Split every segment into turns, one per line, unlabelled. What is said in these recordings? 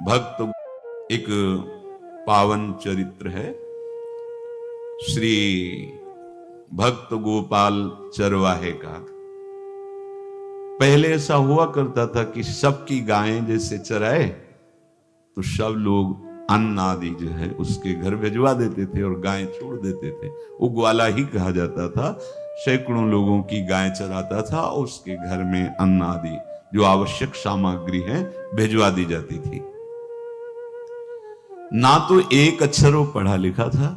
भक्त एक पावन चरित्र है। श्री भक्त गोपाल चरवाहे का। पहले ऐसा हुआ करता था कि सबकी गायें जैसे चराए तो सब लोग अन्न आदि जो है उसके घर भिजवा देते थे और गायें छोड़ देते थे। वो ग्वाला ही कहा जाता था। सैकड़ों लोगों की गायें चराता था और उसके घर में अन्न आदि जो आवश्यक सामग्री है भिजवा दी जाती थी। ना तो एक अक्षर वो पढ़ा लिखा था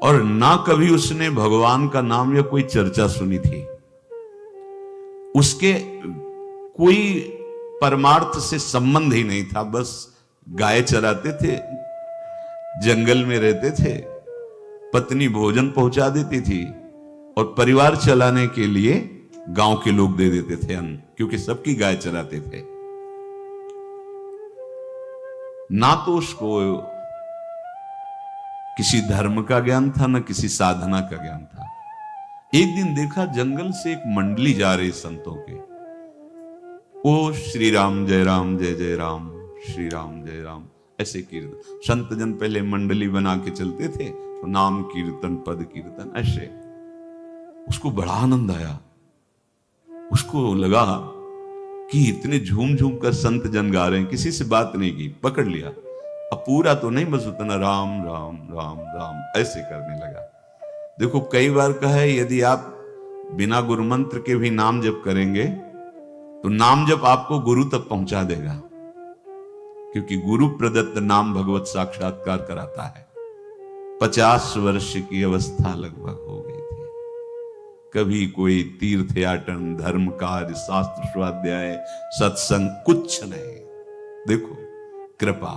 और ना कभी उसने भगवान का नाम या कोई चर्चा सुनी थी। उसके कोई परमार्थ से संबंध ही नहीं था। बस गाय चराते थे, जंगल में रहते थे, पत्नी भोजन पहुंचा देती थी और परिवार चलाने के लिए गांव के लोग दे देते थे अन्न, क्योंकि सबकी गाय चराते थे। ना तो उसको किसी धर्म का ज्ञान था, ना किसी साधना का ज्ञान था। एक दिन देखा जंगल से एक मंडली जा रही संतों के। ओ श्री राम जय राम जय जय राम, श्री राम जय राम, ऐसे कीर्तन। संत जन पहले मंडली बना के चलते थे तो नाम कीर्तन पद कीर्तन ऐसे। उसको बड़ा आनंद आया। उसको लगा कि इतने झूम झूम कर संत जन गा रहे हैं, किसी से बात नहीं की, पकड़ लिया। अब पूरा तो नहीं, बस उतना राम राम राम राम ऐसे करने लगा। देखो कई बार कहा है यदि आप बिना गुरु मंत्र के भी नाम जप करेंगे तो नाम जप आपको गुरु तक पहुंचा देगा, क्योंकि गुरु प्रदत्त नाम भगवत साक्षात्कार कराता है। 50 वर्ष की अवस्था लगभग हो गई थी। कभी कोई तीर्थ याटन, धर्म कार्य, शास्त्र स्वाध्याय, सत्संग कुछ नहीं। देखो कृपा,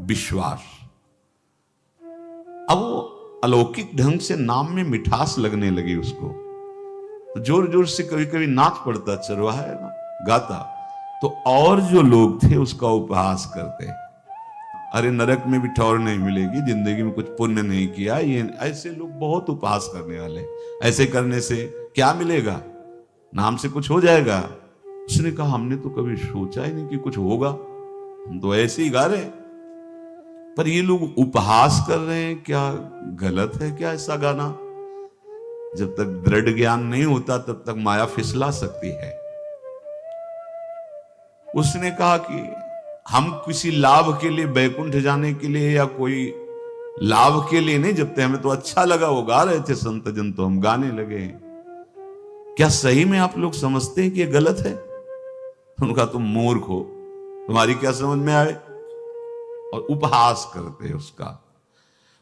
विश्वास। अब वो अलौकिक ढंग से नाम में मिठास लगने लगी उसको, तो जोर जोर से कभी कभी नाच पड़ता, चरवाहा है ना, गाता। तो और जो लोग थे उसका उपहास करते, अरे नरक में भी ठौर नहीं मिलेगी, जिंदगी में कुछ पुण्य नहीं किया। ये ऐसे लोग बहुत उपहास करने वाले। ऐसे करने से क्या मिलेगा, नाम से कुछ हो जाएगा। उसने कहा हमने तो कभी सोचा ही नहीं कि कुछ होगा, हम तो ऐसे ही गा रहे हैं। पर ये लोग उपहास कर रहे हैं, क्या गलत है क्या ऐसा गाना? जब तक दृढ़ ज्ञान नहीं होता तब तक माया फिसला सकती है। उसने कहा कि हम किसी लाभ के लिए, बैकुंठ जाने के लिए या कोई लाभ के लिए नहीं जपते, हमें तो अच्छा लगा, वो गा रहे थे संत जन तो हम गाने लगे। क्या सही में आप लोग समझते हैं कि ये गलत है? उनका तुम मूर्ख हो, तुम्हारी क्या समझ में आए? और उपहास करते उसका।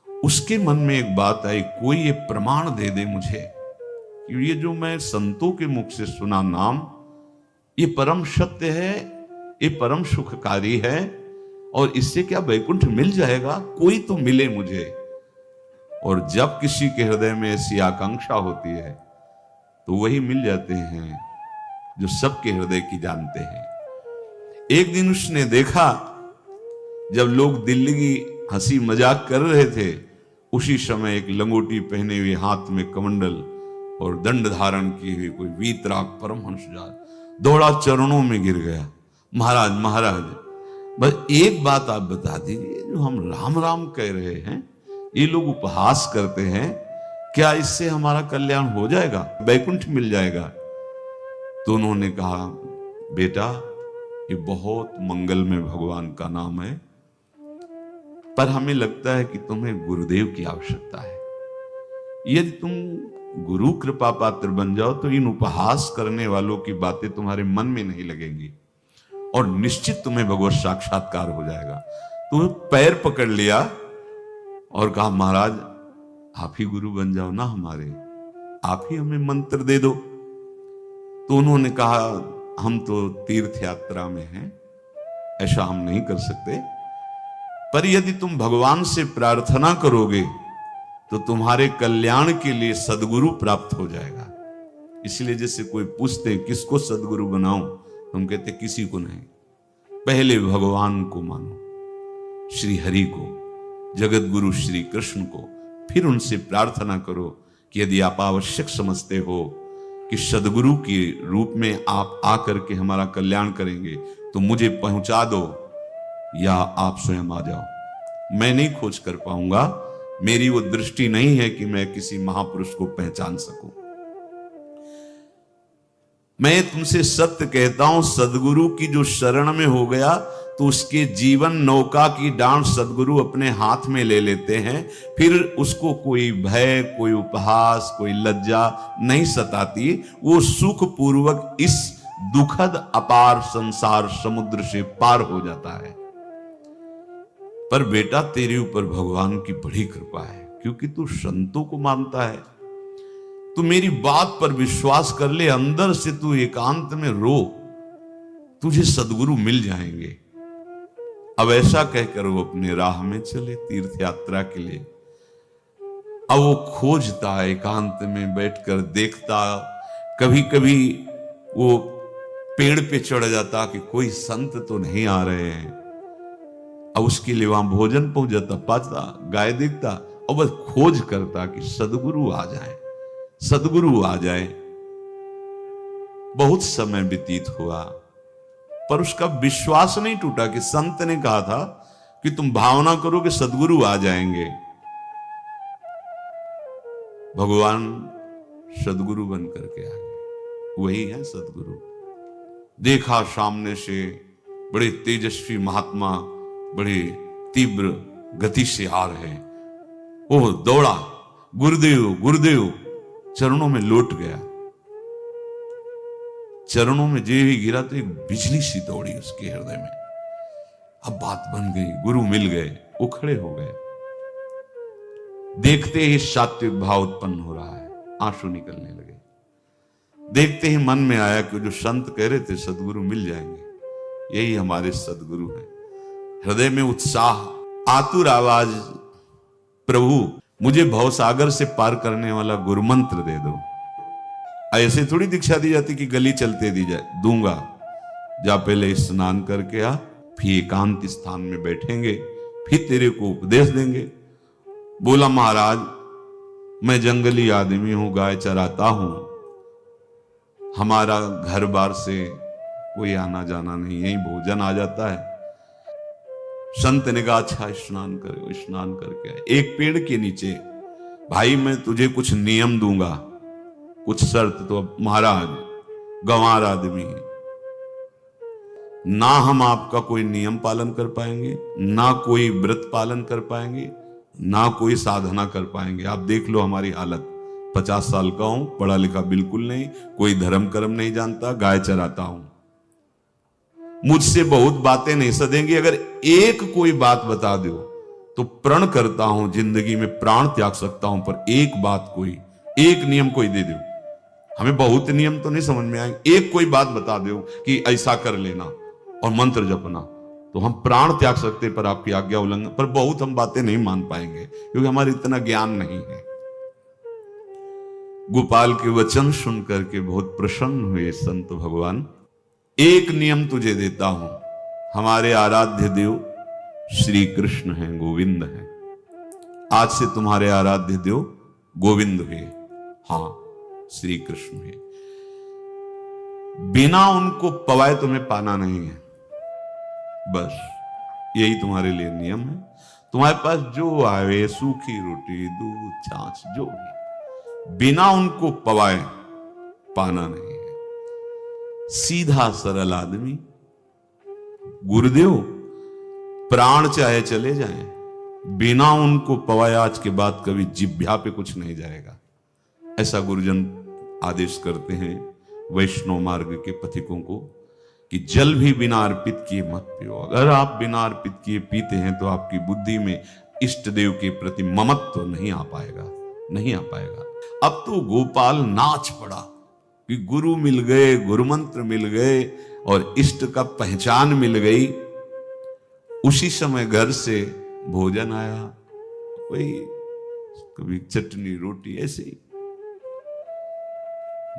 उसके मन में एक बात आई, कोई ये प्रमाण दे दे मुझे कि ये जो मैं संतों के मुख से सुना नाम, ये परम सत्य है, ये परम सुखकारी है और इससे क्या वैकुंठ मिल जाएगा? कोई तो मिले मुझे। और जब किसी के हृदय में ऐसी आकांक्षा होती है तो वही मिल जाते हैं जो सबके हृदय की जानते हैं। एक दिन उसने देखा जब लोग दिल्ली की हंसी मजाक कर रहे थे, उसी समय एक लंगोटी पहने हुए, हाथ में कमंडल और दंड धारण किए हुए कोई वीतराग परमहंस दौड़ा, चरणों में गिर गया। महाराज महाराज, बस एक बात आप बता दीजिए, जो हम राम राम कह रहे हैं, ये लोग उपहास करते हैं, क्या इससे हमारा कल्याण हो जाएगा, वैकुंठ मिल जाएगा? तो उन्होंने कहा बेटा ये बहुत मंगल में भगवान का नाम है, पर हमें लगता है कि तुम्हें गुरुदेव की आवश्यकता है। यदि तुम गुरु कृपा पात्र बन जाओ तो इन उपहास करने वालों की बातें तुम्हारे मन में नहीं लगेंगी और निश्चित तुम्हें भगवत साक्षात्कार हो जाएगा। तो पैर पकड़ लिया और कहा महाराज आप ही गुरु बन जाओ ना हमारे, आप ही हमें मंत्र दे दो। तो उन्होंने कहा हम तो तीर्थ यात्रा में हैं, ऐसा हम नहीं कर सकते, पर यदि तुम भगवान से प्रार्थना करोगे तो तुम्हारे कल्याण के लिए सदगुरु प्राप्त हो जाएगा। इसलिए जैसे कोई पूछते किसको सदगुरु बनाऊं, तुम कहते किसी को नहीं, पहले भगवान को मानो, श्री हरि को, जगत गुरु श्री कृष्ण को, फिर उनसे प्रार्थना करो कि यदि आप आवश्यक समझते हो कि सदगुरु के रूप में आप आकर के हमारा कल्याण करेंगे तो मुझे पहुंचा दो, या आप स्वयं आ जाओ। मैं नहीं खोज कर पाऊंगा, मेरी वो दृष्टि नहीं है कि मैं किसी महापुरुष को पहचान सकूं। मैं तुमसे सत्य कहता हूं, सदगुरु की जो शरण में हो गया तो उसके जीवन नौका की डांट सदगुरु अपने हाथ में ले लेते हैं। फिर उसको कोई भय, कोई उपहास, कोई लज्जा नहीं सताती। वो सुख पूर्वक इस दुखद अपार संसार समुद्र से पार हो जाता है। पर बेटा, तेरे ऊपर भगवान की बड़ी कृपा है, क्योंकि तू संतों को मानता है। तू मेरी बात पर विश्वास कर ले, अंदर से तू एकांत में रो, तुझे सदगुरु मिल जाएंगे। अब ऐसा कहकर वो अपने राह में चले तीर्थ यात्रा के लिए। अब वो खोजता, एकांत में बैठकर देखता। कभी कभी वो पेड़ पे चढ़ जाता कि कोई संत तो नहीं आ रहे हैं। अब उसके लिए वहां भोजन पहुंच जाता, पाता, गाय देखता और बस खोज करता कि सदगुरु आ जाए, सदगुरु आ जाए। बहुत समय व्यतीत हुआ, पर उसका विश्वास नहीं टूटा कि संत ने कहा था कि तुम भावना करो कि सदगुरु आ जाएंगे। भगवान सदगुरु बन करके आ गए। वही है सदगुरु। देखा सामने से बड़े तेजस्वी महात्मा बड़े तीव्र गति से आ रहे। वो दौड़ा, गुरुदेव गुरुदेव, चरणों में लौट गया। चरणों में जे ही गिरा तो एक बिजली सी दौड़ी उसके हृदय में। अब बात बन गई, गुरु मिल गए। वो खड़े हो गए। देखते ही सात्विक भाव उत्पन्न हो रहा है, आंसू निकलने लगे। देखते ही मन में आया कि जो संत कह रहे थे सदगुरु मिल जाएंगे, यही हमारे सदगुरु हैं। हृदय में उत्साह, आतुर आवाज, प्रभु मुझे भवसागर से पार करने वाला गुरु मंत्र दे दो। ऐसे थोड़ी दीक्षा दी जाती कि गली चलते दी जाए। दूंगा, जा पहले स्नान करके आ, फिर एकांत स्थान में बैठेंगे, फिर तेरे को उपदेश देंगे। बोला महाराज, मैं जंगली आदमी हूं, गाय चराता हूं, हमारा घर बार से कोई आना जाना नहीं, यही भोजन आ जाता है। संत ने कहा अच्छा स्नान करो। स्नान करके आए। एक पेड़ के नीचे, भाई मैं तुझे कुछ नियम दूंगा, कुछ शर्त। तो महाराज गंवार आदमी है, ना हम आपका कोई नियम पालन कर पाएंगे, ना कोई व्रत पालन कर पाएंगे, ना कोई साधना कर पाएंगे। आप देख लो हमारी हालत। 50 साल का हूं, पढ़ा लिखा बिल्कुल नहीं, कोई धर्म कर्म नहीं जानता, गाय चराता हूं। मुझसे बहुत बातें नहीं सदेंगी। अगर एक कोई बात बता दो तो प्रण करता हूं जिंदगी में प्राण त्याग सकता हूं, पर एक बात, कोई एक नियम कोई दे दो। हमें बहुत नियम तो नहीं समझ में आएंगे, एक कोई बात बता दो कि ऐसा कर लेना और मंत्र जपना, तो हम प्राण त्याग सकते, पर आपकी आज्ञा उल्लंघन, पर बहुत हम बातें नहीं मान पाएंगे क्योंकि हमारे इतना ज्ञान नहीं है। गोपाल के वचन सुन करके बहुत प्रसन्न हुए संत भगवान। एक नियम तुझे देता हूं, हमारे आराध्य देव श्री कृष्ण हैं, गोविंद हैं। आज से तुम्हारे आराध्य देव गोविंद हुए, हां श्री कृष्ण हुए। बिना उनको पवाए तुम्हें पाना नहीं है, बस यही तुम्हारे लिए नियम है। तुम्हारे पास जो आवे, सूखी रोटी, दूध, छाछ, जो भी, बिना उनको पवाए पाना नहीं है। सीधा सरल आदमी। गुरुदेव प्राण चाहे चले जाएं, बिना उनको पवाए आज के बाद कभी जिह्वा पे कुछ नहीं जाएगा। ऐसा गुरुजन आदेश करते हैं वैष्णव मार्ग के पथिकों को कि जल भी बिना अर्पित किए मत पियो। अगर आप बिना अर्पित किए पीते हैं तो आपकी बुद्धि में इष्ट देव के प्रति ममत्व तो नहीं आ पाएगा, नहीं आ पाएगा। अब तो गोपाल नाच पड़ा कि गुरु मिल गए, गुरु मंत्र मिल गए और इष्ट का पहचान मिल गई। उसी समय घर से भोजन आया, वही कभी चटनी रोटी, ऐसे ही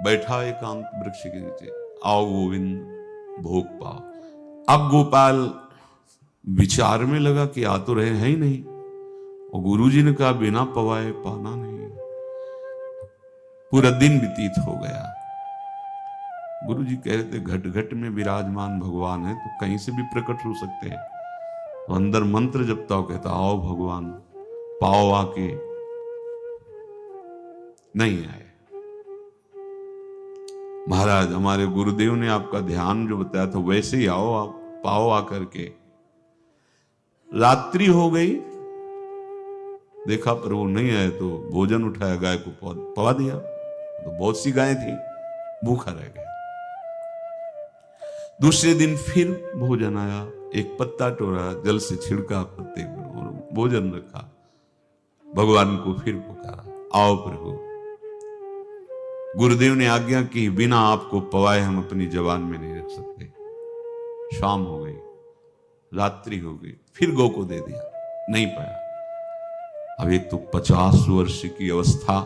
बैठा एकांत वृक्ष के नीचे। आओ गोविंद, भोग पाओ। अब गोपाल विचार में लगा कि आ तो रहे हैं ही नहीं, और गुरुजी ने कहा बिना पवाए पाना नहीं। पूरा दिन व्यतीत हो गया। गुरुजी कह रहे थे घट घट में विराजमान भगवान है तो कहीं से भी प्रकट हो सकते हैं, तो अंदर मंत्र जपता हो, कहता आओ भगवान, पाओ आके, नहीं आए। महाराज हमारे गुरुदेव ने आपका ध्यान जो बताया था वैसे ही आओ, आप पाओ आकर के। रात्रि हो गई, देखा पर वो नहीं आए तो भोजन उठाया, गाय को पवा दिया। तो बहुत सी गायें थी, भूखा रह गया। दूसरे दिन फिर भोजन आया, एक पत्ता टोरा, जल से छिड़का पत्ते को और भोजन रखा। भगवान को फिर पुकारा, आओ प्रभु। गुरुदेव ने आज्ञा की, बिना आपको पवाए हम अपनी जबान में नहीं रख सकते। शाम हो गई, रात्रि हो गई, फिर गौ को दे दिया, नहीं पाया। अब एक तो 50 वर्ष की अवस्था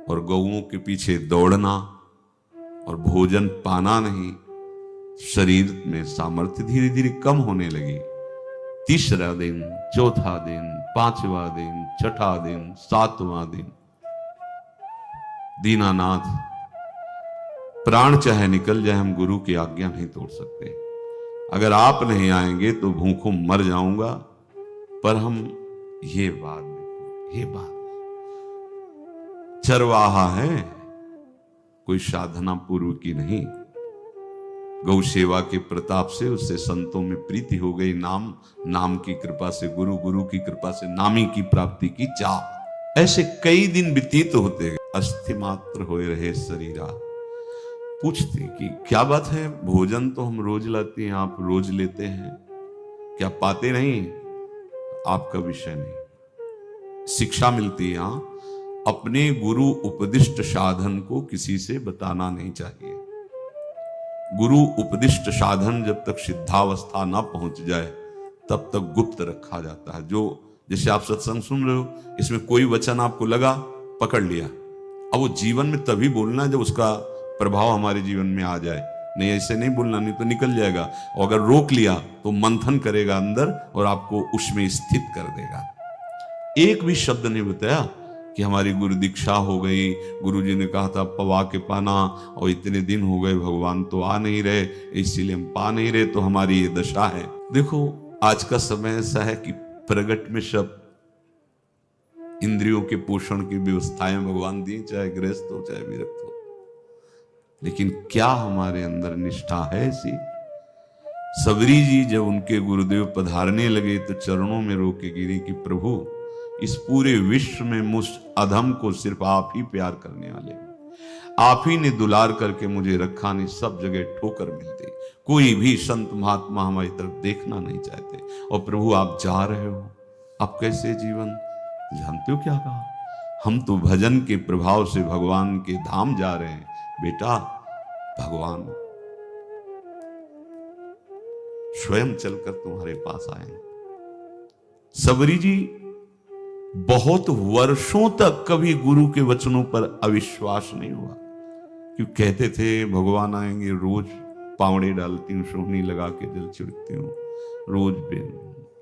और गौओं के पीछे दौड़ना और भोजन पाना नहीं, शरीर में सामर्थ्य धीरे धीरे कम होने लगी। तीसरा दिन, चौथा दिन, पांचवा दिन, छठा दिन, सातवां दिन, दीनानाथ प्राण चाहे निकल जाए, हम गुरु की आज्ञा नहीं तोड़ सकते। अगर आप नहीं आएंगे तो भूखों मर जाऊंगा। पर हम ये बात चरवाहा है, कोई साधना पूर्व की नहीं। गौ सेवा के प्रताप से उससे संतों में प्रीति हो गई, नाम की कृपा से, गुरु की कृपा से नामी की प्राप्ति की चाह। ऐसे कई दिन व्यतीत होते, अस्थि मात्र होए रहे शरीरा। पूछते कि क्या बात है, भोजन तो हम रोज लाते हैं, आप रोज लेते हैं, क्या पाते नहीं? आपका विषय नहीं। शिक्षा मिलती है, अपने गुरु उपदिष्ट साधन को किसी से बताना नहीं चाहिए। गुरु उपदिष्ट साधन जब तक सिद्धावस्था ना पहुंच जाए तब तक गुप्त रखा जाता है। जो जैसे आप सत्संग सुन रहे हो, इसमें कोई वचन आपको लगा, पकड़ लिया, अब वो जीवन में तभी बोलना है जब उसका प्रभाव हमारे जीवन में आ जाए। नहीं ऐसे नहीं बोलना, नहीं तो निकल जाएगा। और अगर रोक लिया तो मंथन करेगा अंदर और आपको उसमें स्थित कर देगा। एक भी शब्द नहीं बताया कि हमारी गुरु दीक्षा हो गई, गुरुजी ने कहा था पवा के पाना, और इतने दिन हो गए भगवान तो आ नहीं रहे, इसीलिए हम पा नहीं रहे, तो हमारी ये दशा है। देखो आज का समय ऐसा है कि प्रगट में सब इंद्रियों के पोषण की व्यवस्थाएं भगवान दी, चाहे गृहस्थ हो चाहे विरक्त हो, लेकिन क्या हमारे अंदर निष्ठा है ऐसी? सबरी जी जब उनके गुरुदेव पधारने लगे तो चरणों में रो के गिरी कि प्रभु, इस पूरे विश्व में मुझ अधम को सिर्फ आप ही प्यार करने वाले, आप ही ने दुलार करके मुझे रखा, नहीं सब जगह ठोकर मिलती, कोई भी संत महात्मा हमारी तरफ देखना नहीं चाहते, और प्रभु आप जा रहे हो, आप कैसे जीवन जानते हो क्या कहा? हम तो भजन के प्रभाव से भगवान के धाम जा रहे हैं। बेटा, भगवान स्वयं चलकर तुम्हारे पास आए। सबरी जी बहुत वर्षों तक कभी गुरु के वचनों पर अविश्वास नहीं हुआ, क्यों कहते थे भगवान आएंगे, रोज पावड़े डालती हूँ, सोहनी लगा के जल छिड़कती हूँ, रोज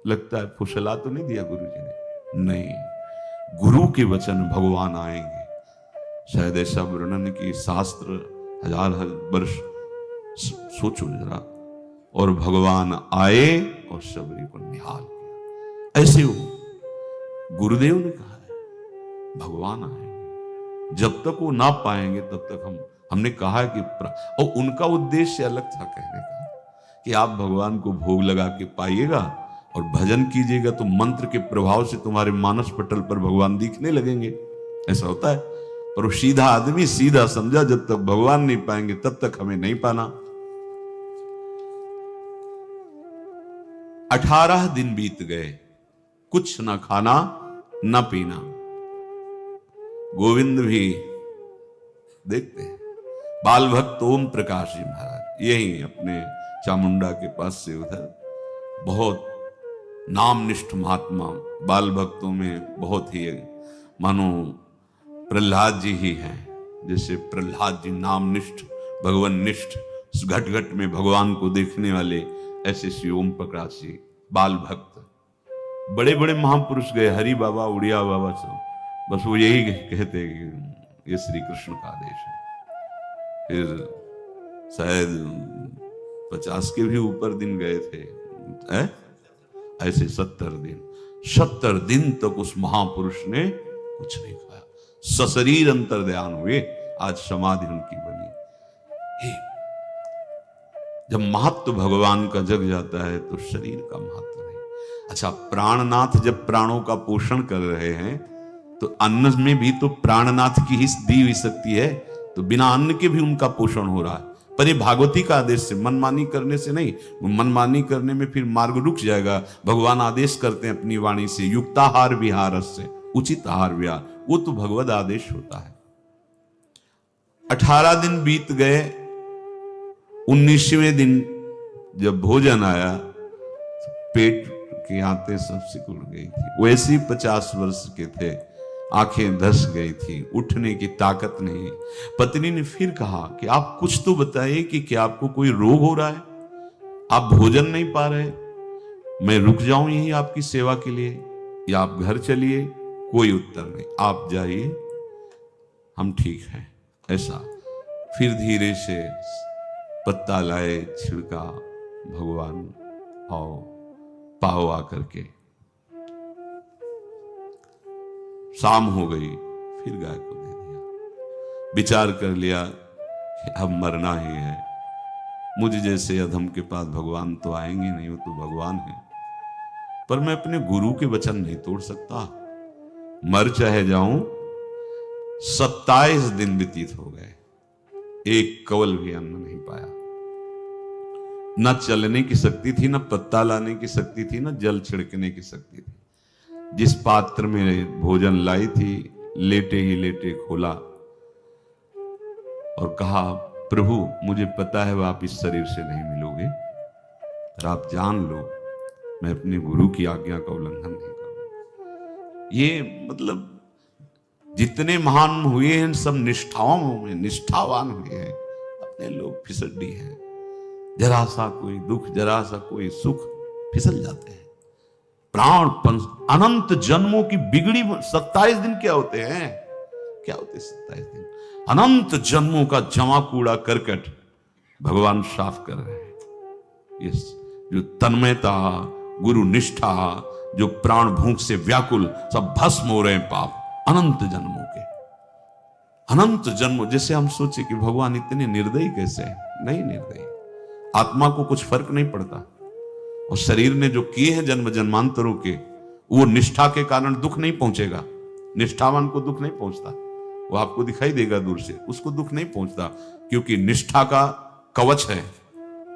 लगता है फुसला तो नहीं दिया गुरु जी ने? नहीं, गुरु के वचन भगवान आएंगे। शायद ऐसा वर्णन की शास्त्र हजार वर्ष सोचो जरा, और भगवान आए और सबरी को निहाल किया। ऐसे हो गुरुदेव ने कहा है भगवान आएंगे, जब तक वो ना पाएंगे तब तक हमने कहा है कि और उनका उद्देश्य अलग था कहने का कि आप भगवान को भोग लगा के पाइएगा और भजन कीजिएगा तो मंत्र के प्रभाव से तुम्हारे मानस पटल पर भगवान दिखने लगेंगे। ऐसा होता है, पर वो सीधा आदमी सीधा समझा, जब तक भगवान नहीं पाएंगे तब तक हमें नहीं पाना। 18 दिन बीत गए, कुछ ना खाना ना पीना। गोविंद भी देखते हैं, बाल भक्त ओम प्रकाश जी महाराज यही अपने चामुंडा के पास से उधर, बहुत नामनिष्ठ महात्मा, बाल भक्तों में बहुत ही मानो प्रहलाद जी ही हैं। जैसे प्रहलाद जी नामनिष्ठ भगवान निष्ठ, घट घट में भगवान को देखने वाले, ऐसे श्री ओम प्रकाश जी बाल भक्त। बड़े बड़े महापुरुष गए, हरि बाबा, उड़िया बाबा, सब बस वो यही कहते कि ये श्री कृष्ण का आदेश है। फिर शायद 50 के भी ऊपर दिन गए थे, ऐसे 70 दिन तक उस महापुरुष ने कुछ नहीं खाया, सशरीर अंतर्ध्यान हुए। आज समाधि उनकी बनी। जब महत्व भगवान का जग जाता है तो शरीर का महत्व नहीं। अच्छा, प्राणनाथ जब प्राणों का पोषण कर रहे हैं तो अन्न में भी तो प्राणनाथ की ही दी हुई शक्ति है, तो बिना अन्न के भी उनका पोषण हो रहा है। पर ये भागवती का आदेश से, मनमानी करने से नहीं। मनमानी करने में फिर मार्ग रुक जाएगा। भगवान आदेश करते हैं अपनी वाणी से, युक्ताहार विहार से, उचित आहार विहार, वो तो भगवद आदेश होता है। 18 दिन बीत गए। 19वें दिन जब भोजन आया तो पेट की आंतें सब सिकुड़ गई थी। वैसे ही 50 वर्ष के थे, आंखें धस गई थी, उठने की ताकत नहीं। पत्नी ने फिर कहा कि आप कुछ तो बताइए कि क्या आपको कोई रोग हो रहा है? आप भोजन नहीं पा रहे, मैं रुक जाऊं यही आपकी सेवा के लिए, या आप घर चलिए? कोई उत्तर नहीं। आप जाइए, हम ठीक हैं। ऐसा फिर धीरे से पत्ता लाए, छिड़का, भगवान आओ, पाओ आकर के। शाम हो गई, फिर गाय को दे दिया। विचार कर लिया कि अब मरना ही है। मुझ जैसे अधम के पास भगवान तो आएंगे नहीं, वो तो भगवान है। पर मैं अपने गुरु के वचन नहीं तोड़ सकता, मर चाहे जाऊं। 27 दिन व्यतीत हो गए, एक कवल भी अन्न नहीं पाया। न चलने की शक्ति थी, न पत्ता लाने की शक्ति थी, न जल छिड़कने की शक्ति थी। जिस पात्र में भोजन लाई थी, लेटे ही लेटे खोला और कहा, प्रभु मुझे पता है आप इस शरीर से नहीं मिलोगे, पर आप जान लो मैं अपने गुरु की आज्ञा का उल्लंघन नहीं करूंगा। ये मतलब जितने महान हुए हैं सब निष्ठाओं में निष्ठावान हुए हैं। अपने लोग फिसड्डी हैं, जरा सा कोई दुख, जरा सा कोई सुख, फिसल जाते हैं। प्राण अनंत जन्मों की बिगड़ी 27 दिन क्या होते हैं? क्या होते 27 दिन? अनंत जन्मों का जमा कूड़ा करकट भगवान साफ कर रहे हैं। यस, जो तन्मयता, गुरु निष्ठा, जो प्राण भूख से व्याकुल, सब भस्म हो रहे हैं पाप अनंत जन्मों के। अनंत जन्मों, जैसे हम सोचे कि भगवान इतने निर्दयी कैसे हैं? नहीं निर्दयी, आत्मा को कुछ फर्क नहीं पड़ता। और शरीर ने जो किए हैं जन्म जन्मांतरों के, वो निष्ठा के कारण दुख नहीं पहुंचेगा। निष्ठावान को दुख नहीं पहुंचता, वो आपको दिखाई देगा दूर से, उसको दुख नहीं पहुंचता, क्योंकि निष्ठा का कवच है,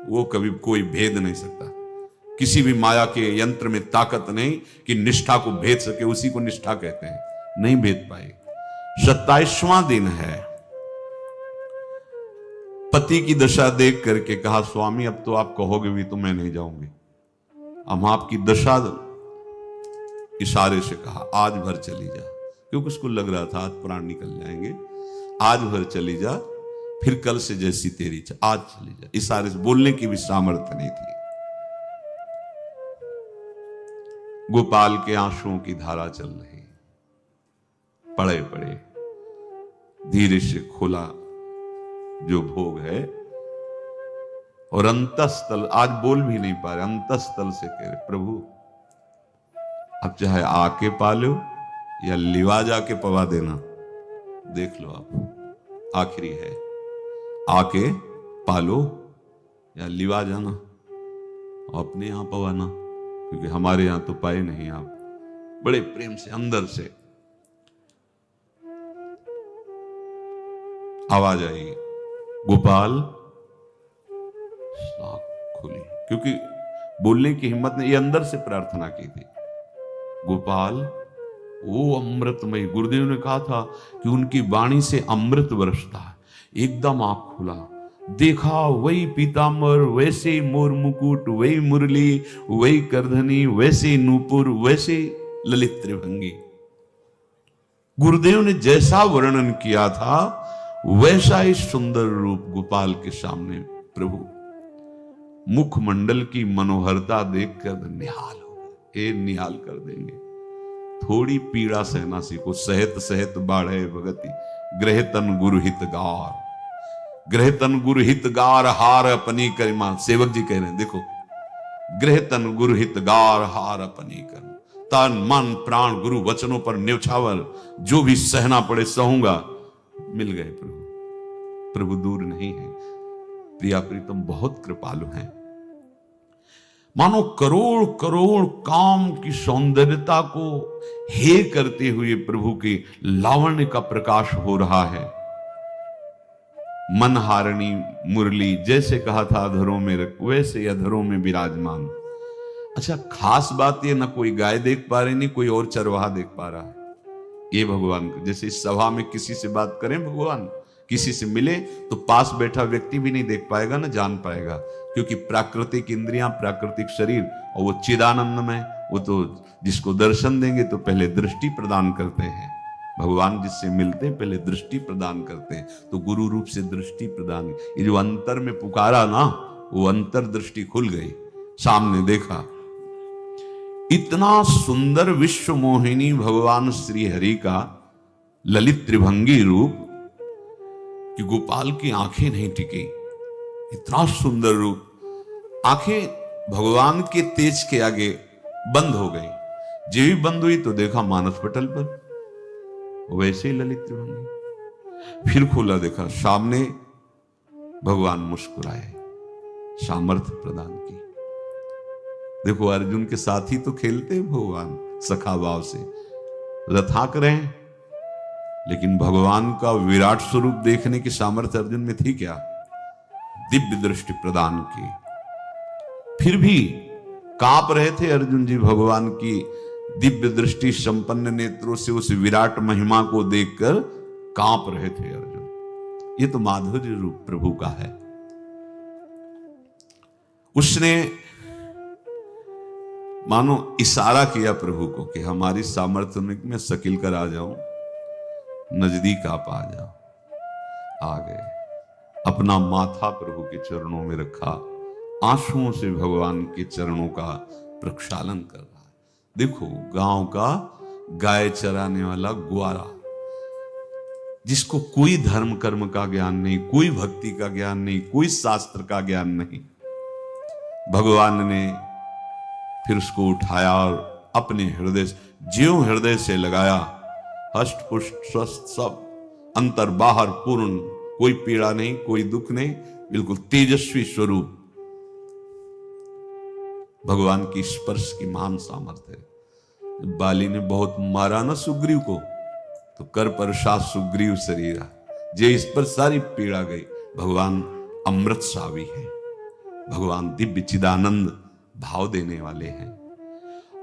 वो कभी कोई भेद नहीं सकता। किसी भी माया के यंत्र में ताकत नहीं कि निष्ठा को भेद सके, उसी को निष्ठा कहते हैं, नहीं भेद पाए। 27वां दिन है। पति की दशा देख करके कहा, स्वामी अब तो आप कहोगे भी तो मैं नहीं जाऊंगी। हम आपकी दशा इशारे से कहा, आज भर चली जा, क्योंकि उसको लग रहा था आज प्राण निकल जाएंगे। आज भर चली जा, फिर कल से जैसी तेरी आज चली जा। इशारे से बोलने की भी सामर्थ्य नहीं थी। गोपाल के आंसुओं की धारा चल रही, पड़े पड़े धीरे से खोला जो भोग है, और अंतस्थल, आज बोल भी नहीं पा रहे, अंतस्थल से कह रहे, प्रभु अब चाहे आके पालो या लिवा जाके पवा देना, देख लो आप, आखिरी है, आके पालो या लिवा जाना और अपने यहां पवाना, क्योंकि हमारे यहां तो पाए नहीं आप। बड़े प्रेम से अंदर से आवाज आई, गोपाल। खुली, क्योंकि बोलने की हिम्मत ने, ये अंदर से प्रार्थना की थी, गोपाल वो अमृतमय। गुरुदेव ने कहा था कि उनकी वाणी से अमृत बरसता है। एकदम आंख खुला, देखा वही पीतांबर, वैसे मोर मुकुट, वही मुरली, वही करधनी, वैसे नूपुर, वैसे ललित त्रिभंगी। गुरुदेव ने जैसा वर्णन किया था वैसा ही सुंदर रूप गोपाल के सामने। प्रभु मुखमंडल की मनोहरता देखकर निहाल हो गए। ए निहाल कर देंगे, थोड़ी पीड़ा सहना सीखो। सहत सहत बाढ़े भगति, ग्रह तन गुरु हितगार, ग्रह तन गुरु हितगार, हार अपनी करिमा। सेवक जी कह रहे हैं, देखो गृह तन गुरु हित गार हार अपनी कर, तन मन प्राण गुरु वचनों पर न्यौछावर, जो भी सहना पड़े सहूंगा। मिल गए प्रभु, प्रभु दूर नहीं है। प्रिया प्रीतम बहुत कृपालु हैं। मानो करोड़ करोड़ काम की सौंदर्यता को हे करते हुए प्रभु के लावण्य का प्रकाश हो रहा है। मनहारिणी मुरली, जैसे कहा था अधरों में वैसे अधरों में विराजमान। अच्छा, खास बात ये, ना कोई गाय देख पा रही, नहीं कोई और चरवाहा देख पा रहा है। ये भगवान, जैसे इस सभा में किसी से बात करें भगवान, किसी से मिले तो पास बैठा व्यक्ति भी नहीं देख पाएगा, ना जान पाएगा, क्योंकि प्राकृतिक इंद्रियां, प्राकृतिक शरीर, और वो चिदानंद में, वो तो जिसको दर्शन देंगे तो पहले दृष्टि प्रदान करते हैं। भगवान जिससे मिलते हैं पहले दृष्टि प्रदान करते हैं, तो गुरु रूप से दृष्टि प्रदान। ये जो अंतर में पुकारा ना, वो अंतर दृष्टि खुल गई, सामने देखा। इतना सुंदर विश्व मोहिनी भगवान श्री हरि का ललित त्रिभंगी रूप कि गोपाल की आंखें नहीं टिकी। इतना सुंदर रूप, आंखें भगवान के तेज के आगे बंद हो गई। जब भी बंद हुई तो देखा मानस पटल पर वैसे ही ललित त्रिभंगी। फिर खोला, देखा सामने भगवान मुस्कुराए, सामर्थ्य प्रदान की। देखो अर्जुन के साथ ही तो खेलते हैं भगवान सखा भाव से, रथाक रहे हैं, लेकिन भगवान का विराट स्वरूप देखने की सामर्थ्य अर्जुन में थी क्या? दिव्य दृष्टि प्रदान की। फिर भी कांप रहे थे अर्जुन जी भगवान की दिव्य दृष्टि संपन्न नेत्रों से उस विराट महिमा को देखकर कांप रहे थे अर्जुन। ये तो माधुर्य रूप प्रभु का है। उसने मानो इशारा किया प्रभु को कि हमारी सामर्थ्य में सकिल कर आ जाऊं, नजदीक आप आ जाओ। आ गए, अपना माथा प्रभु के चरणों में रखा, आंसुओं से भगवान के चरणों का प्रक्षालन कर रहा है। देखो गांव का गाय चराने वाला ग्वारा, जिसको कोई धर्म कर्म का ज्ञान नहीं, कोई भक्ति का ज्ञान नहीं, कोई शास्त्र का ज्ञान नहीं, भगवान ने फिर उसको उठाया और अपने हृदय, ज्यों हृदय से लगाया, हष्ट पुष्ट स्वस्थ सब, अंतर बाहर पूर्ण, कोई पीड़ा नहीं, कोई दुख नहीं, बिल्कुल तेजस्वी स्वरूप। भगवान की स्पर्श की महान सामर्थ्य है। बाली ने बहुत मारा ना सुग्रीव को, तो कर प्रसाद सुग्रीव शरीरा, जे इस पर सारी पीड़ा गई। भगवान अमृत सावी है, भगवान दिव्य चिदानंद भाव देने वाले हैं।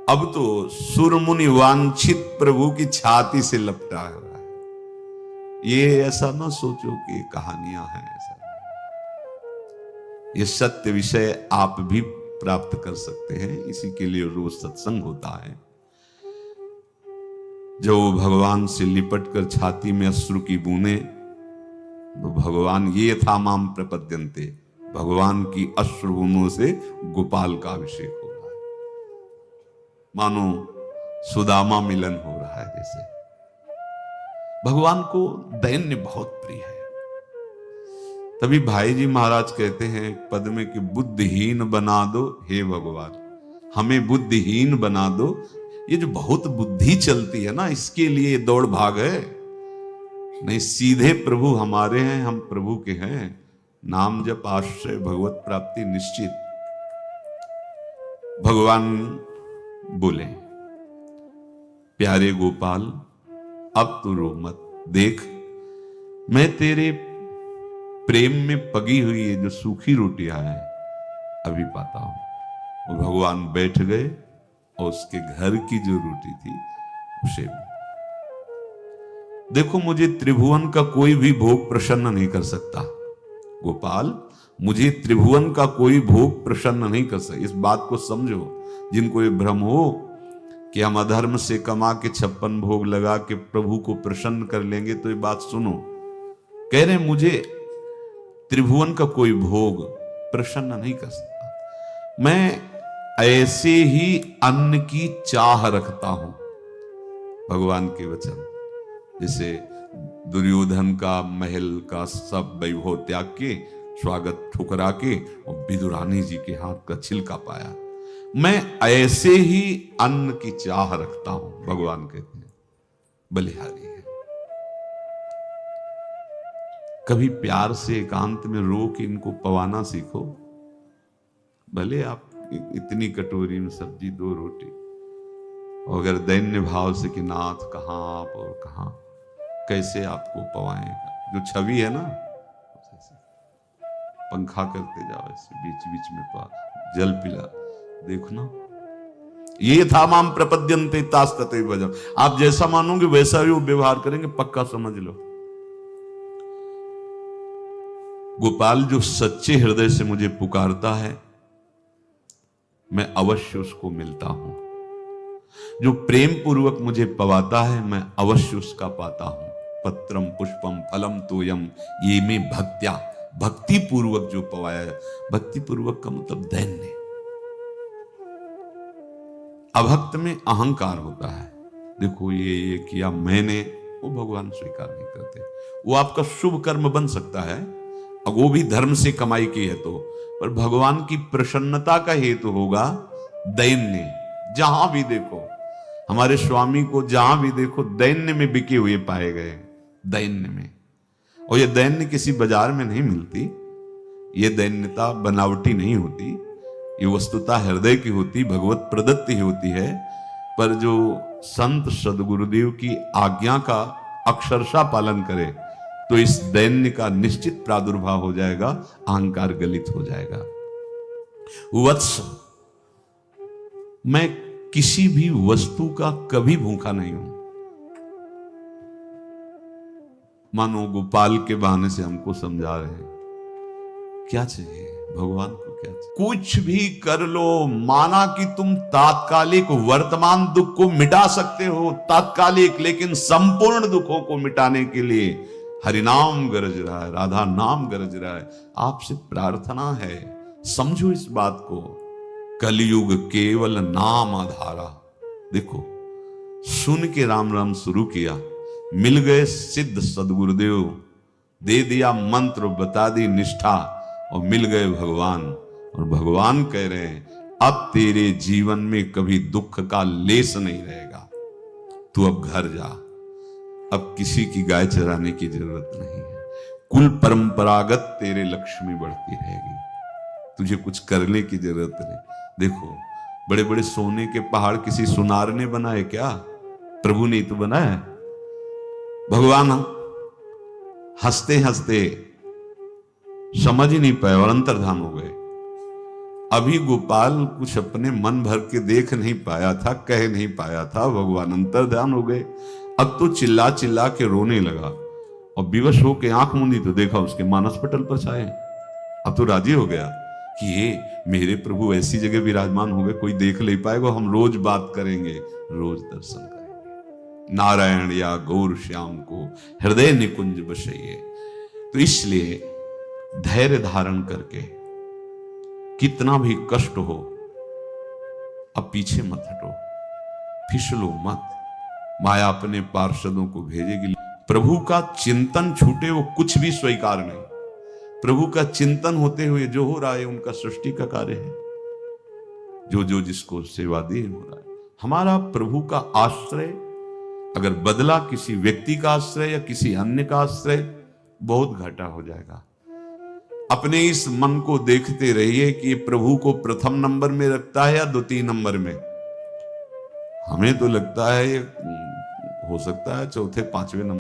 अब तो सुरमुनि वांछित प्रभु की छाती से लपटा हुआ है। ये ऐसा ना सोचो कि कहानियां हैं, ऐसा ये सत्य विषय आप भी प्राप्त कर सकते हैं। इसी के लिए रोज सत्संग होता है। जब वो भगवान से लिपट कर छाती में अश्रु की बूंदे, तो भगवान ये था माम प्रपद्यन्ते, भगवान की अश्रु बूंदों से गोपाल का अभिषेक हो रहा है। मानो सुदामा मिलन हो रहा है। जैसे भगवान को दैन्य बहुत प्रिय है। तभी भाई जी महाराज कहते हैं पद में कि बुद्धिहीन बना दो हे भगवान, हमें बुद्धिहीन बना दो। ये जो बहुत बुद्धि चलती है ना, इसके लिए दौड़ भाग है। नहीं, सीधे प्रभु हमारे हैं, हम प्रभु के हैं। नाम जप आश्रय भगवत प्राप्ति निश्चित। भगवान बोले, प्यारे गोपाल अब तू रो मत, देख मैं तेरे प्रेम में पगी हुई ये जो सूखी रोटियां हैं अभी पाता हूं। और भगवान बैठ गए और उसके घर की जो रोटी थी उसे भी। देखो, मुझे त्रिभुवन का कोई भी भोग प्रसन्न नहीं कर सकता गोपाल, मुझे त्रिभुवन का कोई भोग प्रसन्न नहीं कर सकता। इस बात को समझो। जिनको ये भ्रम हो कि हम अधर्म से कमा के 56 भोग लगा के प्रभु को प्रसन्न कर लेंगे, तो ये बात सुनो। कह रहे मुझे त्रिभुवन का कोई भोग प्रसन्न नहीं कर सकता। मैं ऐसे ही अन्न की चाह रखता हूं। भगवान के वचन, जैसे दुर्योधन का महल का सब वैभव त्याग के, स्वागत ठुकरा के और विदुरानी जी के हाथ का छिलका पाया। मैं ऐसे ही अन्न की चाह रखता हूं, भगवान कहते हैं, बलिहारी है। कभी प्यार से एकांत में रो के इनको पवाना सीखो। भले आप इतनी कटोरी में सब्जी, 2 रोटी, और अगर दैन्य भाव से कि नाथ कहां आप और कहां, कैसे आपको पवाएगा। जो छवि है ना, पंखा करते जाओ ऐसे, बीच बीच में जल पिला, देखो ना, ये था माम प्रपद्यन्ते तास्तते भजम। आप जैसा मानोगे वैसा ही वो व्यवहार करेंगे, पक्का समझ लो। गोपाल जो सच्चे हृदय से मुझे पुकारता है, मैं अवश्य उसको मिलता हूं। जो प्रेम पूर्वक मुझे पवाता है, मैं अवश्य उसका पाता हूं। पत्रम पुष्पम फलम तोयम ये में भक्त्या, भक्ति पूर्वक जो पवाया है। भक्ति पूर्वक का मतलब दैन्य। अभक्त में अहंकार होता है, देखो ये किया मैंने, वो भगवान स्वीकार नहीं करते। वो आपका शुभ कर्म बन सकता है, अब वो भी धर्म से कमाई की है तो, पर भगवान की प्रसन्नता का हेतु होगा दैन्य। जहां भी देखो हमारे स्वामी को, जहां भी देखो दैन्य में बिके हुए पाए गए, दैन्य में। और ये दैन्य किसी बाजार में नहीं मिलती, ये दैन्यता बनावटी नहीं होती, ये वस्तुता हृदय की होती, भगवत प्रदत्ति होती है। पर जो संत सदगुरुदेव की आज्ञा का अक्षरशः पालन करे तो इस दैन्य का निश्चित प्रादुर्भाव हो जाएगा, अहंकार गलित हो जाएगा। वत्स, मैं किसी भी वस्तु का कभी भूखा नहीं हूं। मानो गोपाल के बहाने से हमको समझा रहे हैं, क्या चाहिए भगवान को, क्या चाहिए? कुछ भी कर लो, माना कि तुम तात्कालिक वर्तमान दुख को मिटा सकते हो, तात्कालिक, लेकिन संपूर्ण दुखों को मिटाने के लिए हरिनाम गरज रहा है, राधा नाम गरज रहा है। आपसे प्रार्थना है, समझो इस बात को। कलयुग केवल नाम आधारा। देखो, सुन के राम राम शुरू किया, मिल गए सिद्ध सदगुरुदेव, दे दिया मंत्र, बता दी निष्ठा, और मिल गए भगवान। और भगवान कह रहे हैं, अब तेरे जीवन में कभी दुख का लेस नहीं रहेगा, तू अब घर जा, अब किसी की गाय चराने की जरूरत नहीं है, कुल परंपरागत तेरे लक्ष्मी बढ़ती रहेगी, तुझे कुछ करने की जरूरत नहीं। देखो, बड़े बड़े सोने के पहाड़ किसी सुनार ने बनाए क्या? प्रभु ने तो बनाया। भगवान हंसते हंसते समझ ही नहीं पाए और अंतर्धान हो गए। अभी गोपाल कुछ अपने मन भर के देख नहीं पाया था, कह नहीं पाया था, भगवान अंतर्धान हो गए। अब तो चिल्ला चिल्ला के रोने लगा और विवश होके आंख मूंदी तो देखा उसके मानस पटल पर छाए। अब तो राजी हो गया कि ये मेरे प्रभु ऐसी जगह विराजमान हो गए, कोई देख नहीं पाएगा, हम रोज बात करेंगे, रोज दर्शन करेंगे। नारायण या गौर श्याम को हृदय निकुंज बसइए। तो इसलिए धैर्य धारण करके, कितना भी कष्ट हो, अब पीछे मत हटो, फिसलो मत। माया अपने पार्षदों को भेजेगी। प्रभु का चिंतन छूटे वो कुछ भी स्वीकार नहीं। प्रभु का चिंतन होते हुए जो हो रहा है उनका सृष्टि का कार्य है, जो जो जिसको सेवा दी हो रहा है। हमारा प्रभु का आश्रय अगर बदला किसी व्यक्ति का आश्रय या किसी अन्य का आश्रय, बहुत घाटा हो जाएगा। अपने इस मन को देखते रहिए कि प्रभु को प्रथम नंबर में रखता है या द्वितीय नंबर में। हमें तो लगता है हो सकता है चौथे पांचवें नंबर